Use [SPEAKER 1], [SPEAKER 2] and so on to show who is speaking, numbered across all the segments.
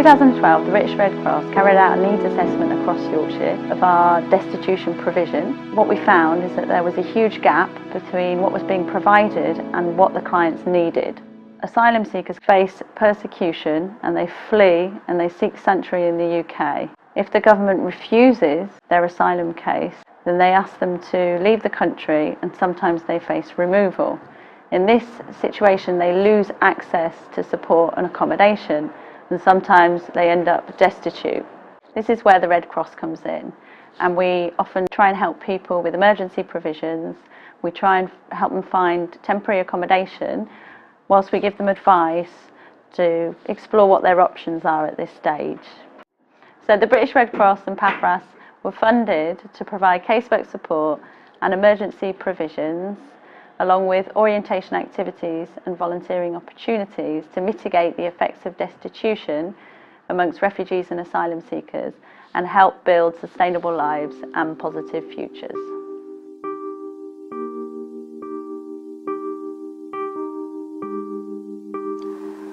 [SPEAKER 1] 2012, the British Red Cross carried out a needs assessment across Yorkshire of our destitution provision. What we found is that there was a huge gap between what was being provided and what the clients needed. Asylum seekers face persecution and they flee and they seek sanctuary in the UK. If the government refuses their asylum case, then they ask them to leave the country and sometimes they face removal. In this situation, they lose access to support and accommodation, and sometimes they end up destitute. This is where the Red Cross comes in, and we often try and help people with emergency provisions. We try and help them find temporary accommodation whilst we give them advice to explore what their options are at this stage. So the British Red Cross and PAFRAS were funded to provide casework support and emergency provisions, along with orientation activities and volunteering opportunities to mitigate the effects of destitution amongst refugees and asylum seekers and help build sustainable lives and positive futures.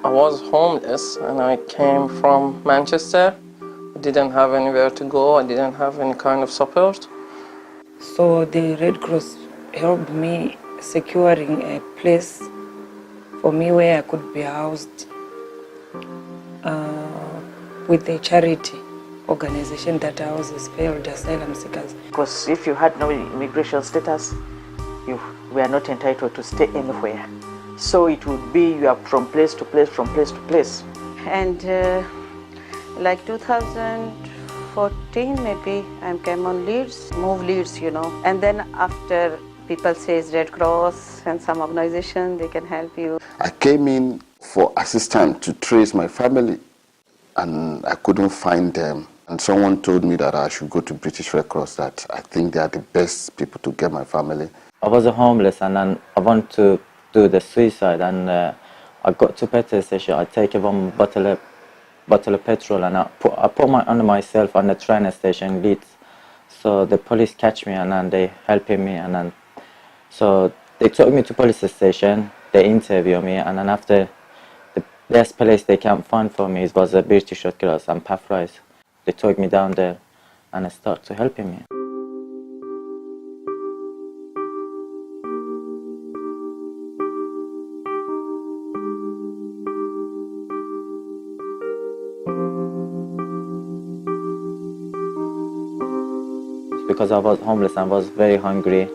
[SPEAKER 2] I was homeless and I came from Manchester. I didn't have anywhere to go, I didn't have any kind of support.
[SPEAKER 3] So the Red Cross helped me securing a place for me where I could be housed with a charity organization that houses failed asylum seekers.
[SPEAKER 4] Because if you had no immigration status, you were not entitled to stay anywhere. So it would be you are from place to place, from place to place.
[SPEAKER 5] And like 2014 maybe, I came on Leeds, move Leeds, And then after people says Red Cross and some organization, they can help you.
[SPEAKER 6] I came in for assistance to trace my family and I couldn't find them. And someone told me that I should go to British Red Cross, that I think they are the best people to get my family.
[SPEAKER 7] I was homeless and then I want to do the suicide, and I got to petrol station. I take one bottle of petrol and I put myself on the train station in Leeds. So the police catch me and then they helping me, and then so they took me to police station, they interview me, and then after the best place they can find for me was a British Red Cross and PAFRAS. They took me down there and they started to helping me. Because I was homeless and was very hungry.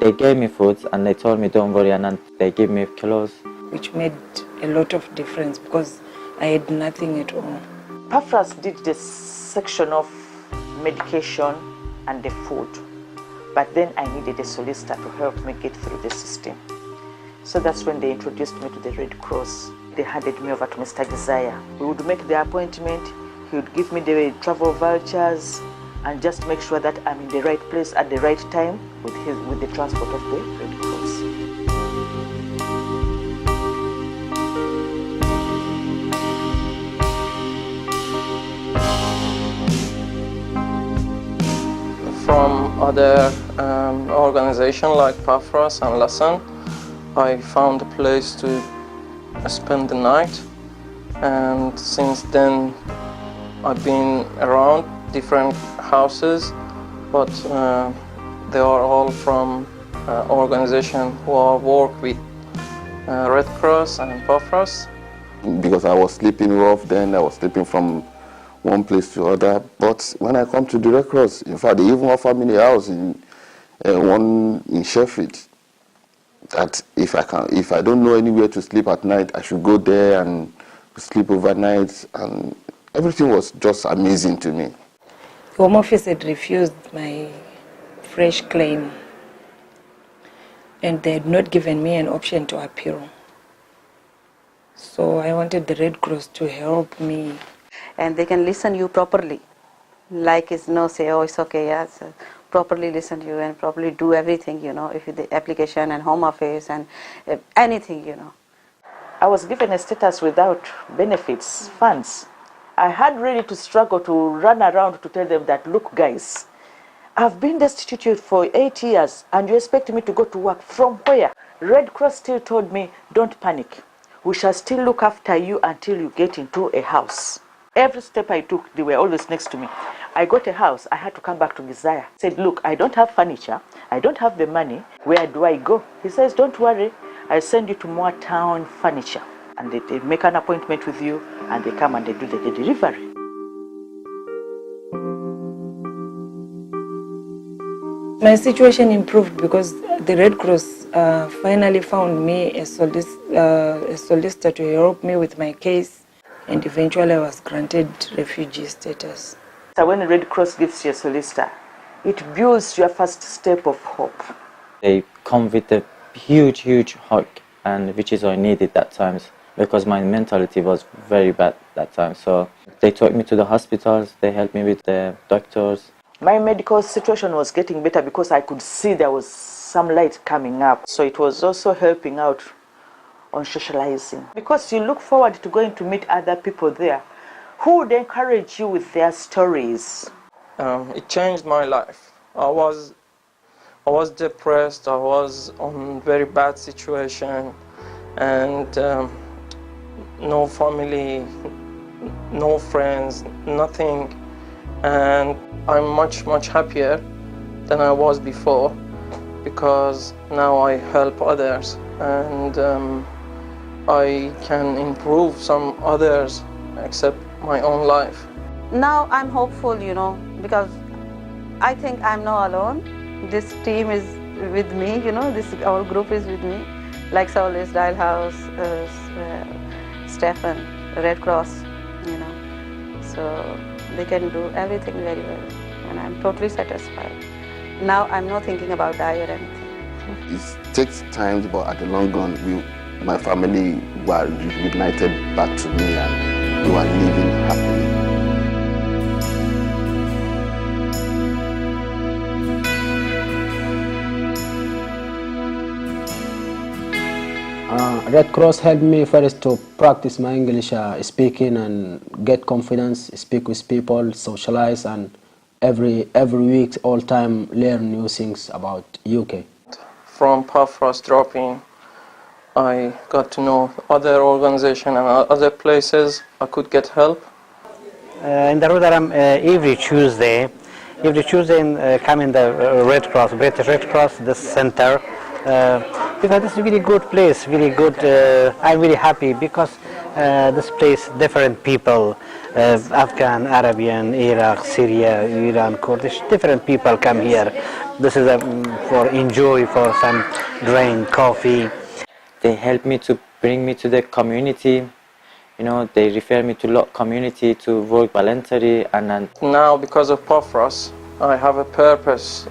[SPEAKER 7] They gave me food and they told me don't worry, and then they gave me clothes.
[SPEAKER 3] Which made a lot of difference because I had nothing at all.
[SPEAKER 4] PAFRAS did the section of medication and the food, but then I needed a solicitor to help me get through the system. So that's when they introduced me to the Red Cross. They handed me over to Mr. Desire. We would make the appointment, he would give me the travel vouchers, and just make sure that I'm in the right place at the right time with the transport of the Red Cross.
[SPEAKER 2] From other organizations like PAFRAS and LASAN, I found a place to spend the night, and since then I've been around different houses, but they are all from organizations who work with Red Cross and PAFRAS.
[SPEAKER 6] Because I was sleeping rough then, I was sleeping from one place to other. But when I come to the Red Cross, in fact, they even offered me a house in one in Sheffield. That if I don't know anywhere to sleep at night, I should go there and sleep overnight, and everything was just amazing to me.
[SPEAKER 3] The Home Office had refused my fresh claim, and they had not given me an option to appeal. So I wanted the Red Cross to help me.
[SPEAKER 5] And they can listen you properly. Like it's no say, oh, it's okay, yes. Properly listen to you and properly do everything, if the application and Home Office and anything,
[SPEAKER 4] I was given a status without benefits, funds. I had really to struggle to run around to tell them that, look guys, I've been destitute for 8 years and you expect me to go to work from where? Red Cross still told me, don't panic. We shall still look after you until you get into a house. Every step I took, they were always next to me. I got a house, I had to come back to Gizaya. Said, look, I don't have furniture, I don't have the money, where do I go? He says, don't worry, I send you to Moore Town Furniture. And they make an appointment with you, and they come and they do the delivery.
[SPEAKER 3] My situation improved because the Red Cross finally found me a solicitor to help me with my case, and eventually I was granted refugee status.
[SPEAKER 4] So when the Red Cross gives you a solicitor, it builds your first step of hope.
[SPEAKER 7] They come with a huge hug, and which is I needed that times, because my mentality was very bad that time. So they took me to the hospitals, they helped me with the doctors.
[SPEAKER 4] My medical situation was getting better because I could see there was some light coming up. So it was also helping out on socializing. Because you look forward to going to meet other people there who would encourage you with their stories.
[SPEAKER 2] It changed my life. I was depressed, I was on very bad situation, and no family, no friends, nothing. And I'm much happier than I was before, because now I help others, and I can improve some others except my own life.
[SPEAKER 5] Now I'm hopeful, because I think I'm not alone. This team is with me, this our group is with me, like Solis, Dial House, Stefan, Red Cross, so they can do everything very well, and I'm totally satisfied. Now I'm not thinking about die or anything.
[SPEAKER 6] It takes time, but at the long run, my family were reunited back to me, and we were living happily.
[SPEAKER 8] Red Cross helped me first to practice my English speaking and get confidence, speak with people, socialize, and every week, all time, learn new things about UK.
[SPEAKER 2] From Pafros dropping, I got to know other organizations and other places I could get help.
[SPEAKER 9] In the Rotterdam, every Tuesday come in the Red Cross, British Red Cross, the center. Because it's a really good place, really good. I'm really happy because this place, different people, Afghan, Arabian, Iraq, Syria, Iran, Kurdish, different people come here. This is for enjoy, for some drink, coffee.
[SPEAKER 7] They help me to bring me to the community. They refer me to lot community to work voluntary, and
[SPEAKER 2] now because of Pafros, I have a purpose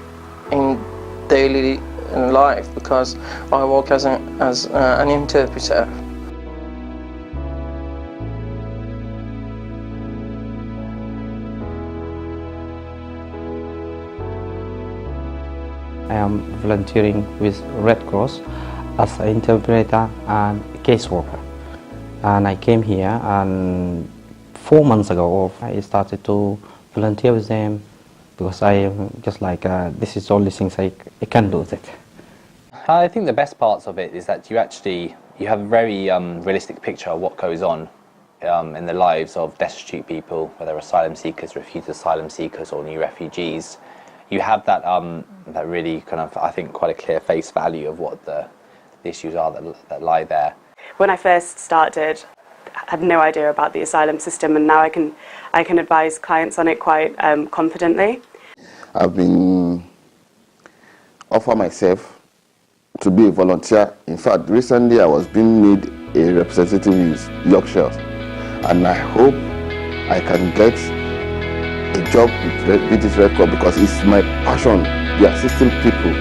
[SPEAKER 2] in daily life because I work as an interpreter.
[SPEAKER 10] I am volunteering with Red Cross as an interpreter and caseworker. And I came here, and 4 months ago I started to volunteer with them because I am just like, this is all the things I can do with it.
[SPEAKER 11] I think the best parts of it is that you have a very realistic picture of what goes on in the lives of destitute people, whether asylum seekers, refugee asylum seekers, or new refugees. You have that really kind of, I think, quite a clear face value of what the issues are that lie there.
[SPEAKER 12] When I first started, I had no idea about the asylum system, and now I can advise clients on it quite confidently.
[SPEAKER 6] I've been offered myself to be a volunteer. In fact, recently I was being made a representative in Yorkshire, and I hope I can get a job with British Red Cross because it's my passion. We are assisting people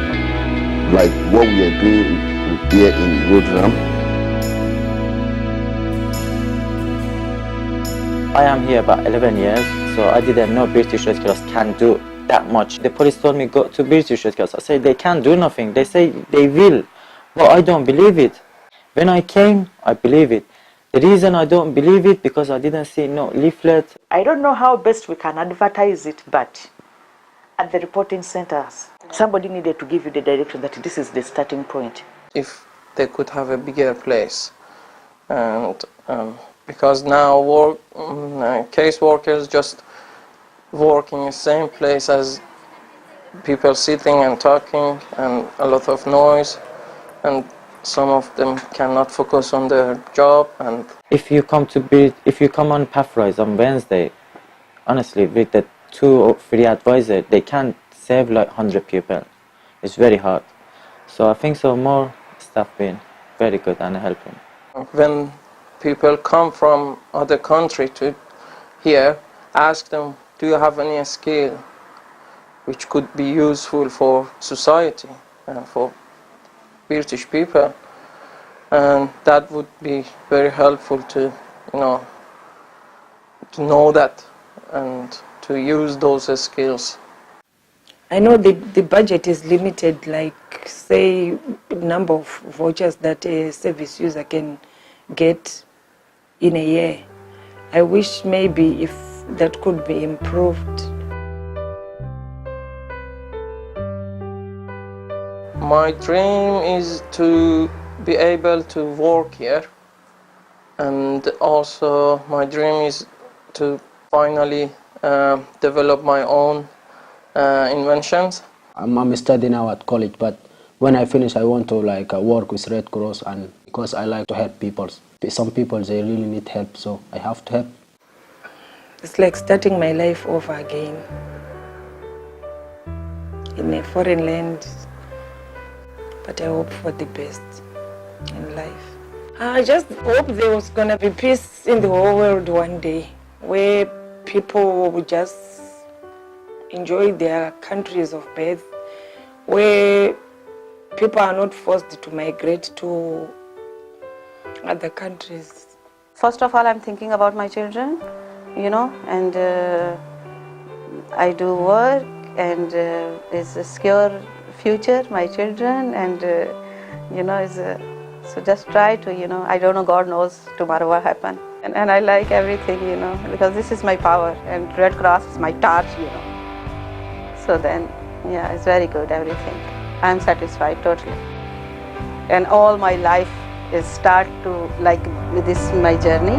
[SPEAKER 6] like what we are doing here in Rotterdam.
[SPEAKER 7] I am here about 11 years, so I didn't know British Red Cross can do that much. The police told me go to British Red Cross. I said they can't do nothing. They say they will. Well, I don't believe it. When I came, I believe it. The reason I don't believe it because I didn't see no leaflet.
[SPEAKER 4] I don't know how best we can advertise it, but at the reporting centers, somebody needed to give you the direction that this is the starting point.
[SPEAKER 2] If they could have a bigger place and because now case workers just work in the same place as people sitting and talking, and a lot of noise, and some of them cannot focus on their job. And
[SPEAKER 7] if you come on Pathrise on Wednesday, honestly, with the 2 or 3 advisors, they can save like 100 people. It's very hard. So I think so more staff being very good and helping.
[SPEAKER 2] when people come from other country to here, ask them, do you have any skill which could be useful for society and for British people? And that would be very helpful to, to know that and to use those skills.
[SPEAKER 3] I know the budget is limited, like say number of vouchers that a service user can get in a year. I wish maybe if that could be improved.
[SPEAKER 2] My dream is to be able to work here, and also my dream is to finally develop my own inventions.
[SPEAKER 8] I'm studying now at college, but when I finish, I want to work with Red Cross, and because I like to help people. Some people, they really need help, so I have to help.
[SPEAKER 3] It's like starting my life over again in a foreign land, but I hope for the best in life. I just hope there was going to be peace in the whole world one day, where people would just enjoy their countries of birth, where people are not forced to migrate to other countries.
[SPEAKER 5] First of all, I'm thinking about my children, and I do work, and it's a secure future, my children, and so just try to, I don't know, God knows tomorrow what happen. And I like everything, because this is my power, and Red Cross is my torch, So then, yeah, it's very good, everything. I'm satisfied totally. And all my life is start to, with this, my journey.